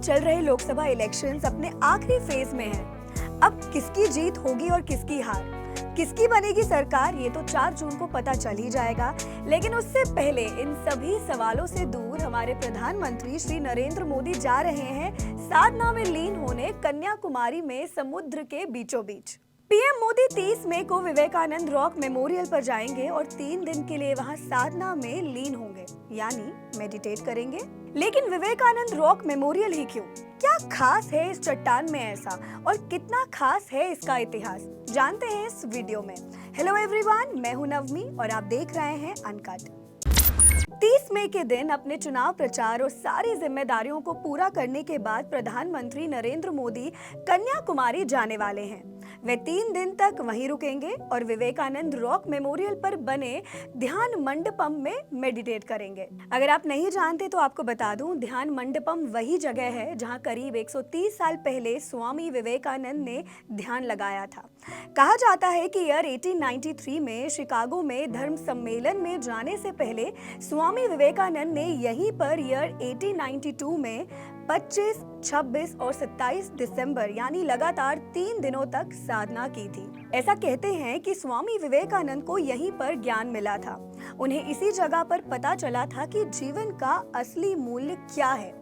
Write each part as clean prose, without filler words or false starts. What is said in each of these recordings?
चल रहे लोकसभा इलेक्शंस अपने आखिरी फेज में हैं। अब किसकी जीत होगी और किसकी हार, किसकी बनेगी सरकार, ये तो 4 जून को पता चल ही जाएगा। लेकिन उससे पहले इन सभी सवालों से दूर हमारे प्रधानमंत्री श्री नरेंद्र मोदी जा रहे हैं साधना में लीन होने कन्याकुमारी में समुद्र के बीचों बीच। पीएम मोदी 30 मई को विवेकानंद रॉक मेमोरियल पर जाएंगे और 3 दिन के लिए वहां साधना में लीन होंगे, यानी मेडिटेट करेंगे। लेकिन विवेकानंद रॉक मेमोरियल ही क्यों? क्या खास है इस चट्टान में ऐसा, और कितना खास है इसका इतिहास, जानते हैं इस वीडियो में। हेलो एवरीवन, मैं हूं नवमी और आप देख रहे हैं अनकट। 30 मई के दिन अपने चुनाव प्रचार और सारी जिम्मेदारियों को पूरा करने के बाद प्रधानमंत्री नरेंद्र मोदी कन्याकुमारी जाने वाले हैं। वे 3 दिन तक वहीं रुकेंगे और विवेकानंद रॉक मेमोरियल पर बने ध्यान मंडपम में मेडिटेट करेंगे। अगर आप नहीं जानते तो आपको बता दूं, ध्यान मंडपम वही जगह है जहां करीब 130 साल पहले स्वामी विवेकानंद ने ध्यान लगाया था। कहा जाता है कि ईयर 1893 में शिकागो में धर्म सम्मेलन में जाने से पहले स्वामी विवेकानंद ने यहीं पर ईयर 1892 में 25, 26 और 27 दिसंबर यानी लगातार 3 दिनों तक साधना की थी। ऐसा कहते हैं कि स्वामी विवेकानंद को यहीं पर ज्ञान मिला था। उन्हें इसी जगह पर पता चला था कि जीवन का असली मूल्य क्या है।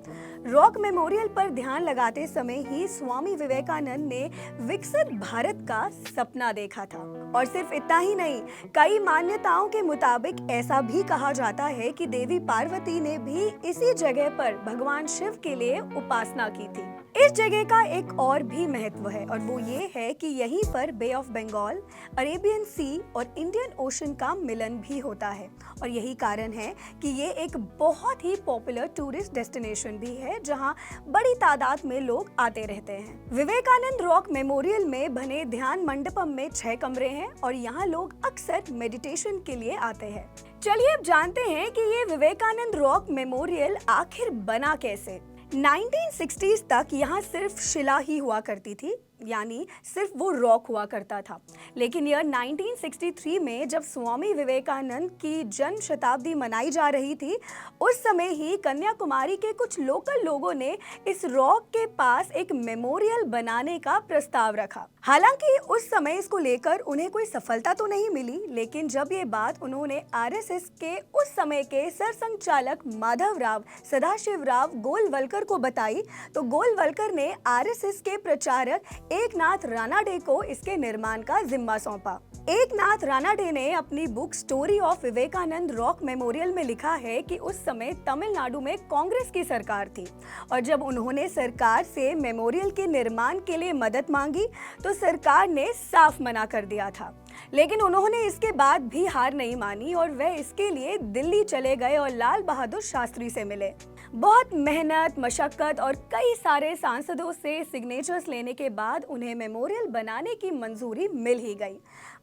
रॉक मेमोरियल पर ध्यान लगाते समय ही स्वामी विवेकानंद ने विकसित भारत का सपना देखा था। और सिर्फ इतना ही नहीं, कई मान्यताओं के मुताबिक ऐसा भी कहा जाता है कि देवी पार्वती ने भी इसी जगह पर भगवान शिव के लिए उपासना की थी। इस जगह का एक और भी महत्व है और वो ये है कि यहीं पर बे ऑफ बंगाल, अरेबियन सी और इंडियन ओशन का मिलन भी होता है। और यही कारण है कि ये एक बहुत ही पॉपुलर टूरिस्ट डेस्टिनेशन भी है जहां बड़ी तादाद में लोग आते रहते हैं। विवेकानंद रॉक मेमोरियल में बने ध्यान मंडपम में 6 कमरे हैं और यहाँ लोग अक्सर मेडिटेशन के लिए आते हैं। चलिए अब जानते हैं कि ये विवेकानंद रॉक मेमोरियल आखिर बना कैसे। 1960s तक यहाँ सिर्फ शिला ही हुआ करती थी, यानी सिर्फ वो रॉक हुआ करता था। लेकिन ईयर 1963 में जब स्वामी विवेकानंद की जन्म शताब्दी मनाई जा रही थी, उस समय ही कन्याकुमारी के कुछ लोकल लोगों ने इस रॉक के पास एक मेमोरियल बनाने का प्रस्ताव रखा। हालांकि उस समय इसको लेकर उन्हें कोई सफलता तो नहीं मिली, लेकिन जब ये बात उन्होंने आरएसएस के उस समय के सरसंघचालक माधवराव सदाशिवराव गोलवलकर को बताई, तो गोलवलकर ने आरएसएस के प्रचारक एकनाथ रानाडे को इसके निर्माण का जिम्मा सौंपा। एकनाथ रानाडे ने अपनी book story of Vivekananda rock memorial में लिखा है कि उस समय तमिलनाडु में कांग्रेस की सरकार थी और जब उन्होंने सरकार से मेमोरियल के निर्माण के लिए मदद मांगी तो सरकार ने साफ मना कर दिया था। लेकिन उन्होंने इसके बाद भी हार नहीं मानी और वह इसके लिए दिल्ली चले गए और लाल बहादुर शास्त्री से मिले। बहुत मेहनत, मशक्कत और कई सारे सांसदों से सिग्नेचर्स लेने के बाद उन्हें मेमोरियल बनाने की मंजूरी मिल ही गई।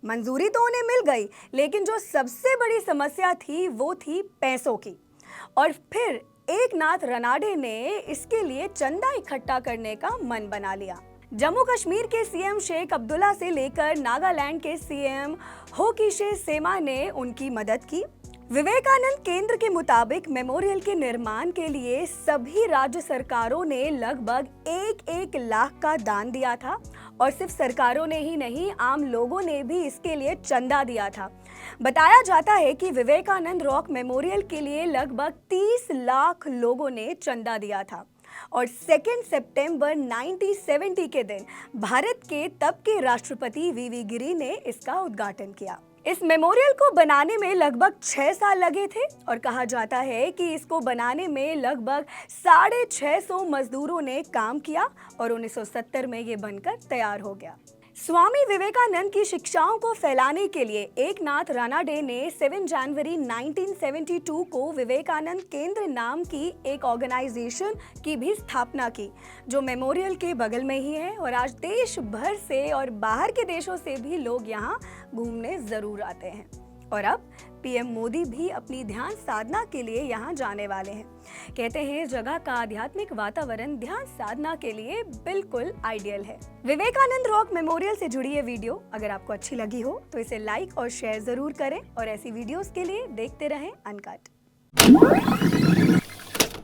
मंजूरी तो उन्हें मिल गई, लेकिन जो सबसे बड़ी समस्या थी वो थी पैसों की। और फिर एकनाथ रानाडे ने इसके लिए चंदा इकट्ठा करने का मन बना लिया। जम्मू कश्मीर के सीएम शेख अब्दुल्ला से लेकर नागालैंड के सीएम होकिशे सेमा ने उनकी मदद की। विवेकानंद केंद्र के मुताबिक मेमोरियल के निर्माण के लिए सभी राज्य सरकारों ने लगभग 1-1 लाख का दान दिया था और सिर्फ सरकारों ने ही नहीं, आम लोगों ने भी इसके लिए चंदा दिया था। बताया जाता है कि विवेकानंद रॉक मेमोरियल के लिए लगभग 30 लाख लोगों ने चंदा दिया था और 2 सितंबर 1970 के दिन भारत के तब के राष्ट्रपति वीवी गिरी ने इसका उद्घाटन किया। इस मेमोरियल को बनाने में लगभग 6 साल लगे थे और कहा जाता है कि इसको बनाने में लगभग 650 मजदूरों ने काम किया और 1970 में ये बनकर तैयार हो गया। स्वामी विवेकानंद की शिक्षाओं को फैलाने के लिए एकनाथ रानाडे ने 7 जनवरी 1972 को विवेकानंद केंद्र नाम की एक ऑर्गेनाइजेशन की भी स्थापना की, जो मेमोरियल के बगल में ही है और आज देश भर से और बाहर के देशों से भी लोग यहाँ घूमने जरूर आते हैं। और अब पीएम मोदी भी अपनी ध्यान साधना के लिए यहाँ जाने वाले हैं। कहते हैं इस जगह का आध्यात्मिक वातावरण ध्यान साधना के लिए बिल्कुल आइडियल है। विवेकानंद रॉक मेमोरियल से जुड़ी ये वीडियो अगर आपको अच्छी लगी हो तो इसे लाइक और शेयर जरूर करें और ऐसी वीडियोस के लिए देखते रहें अनकट।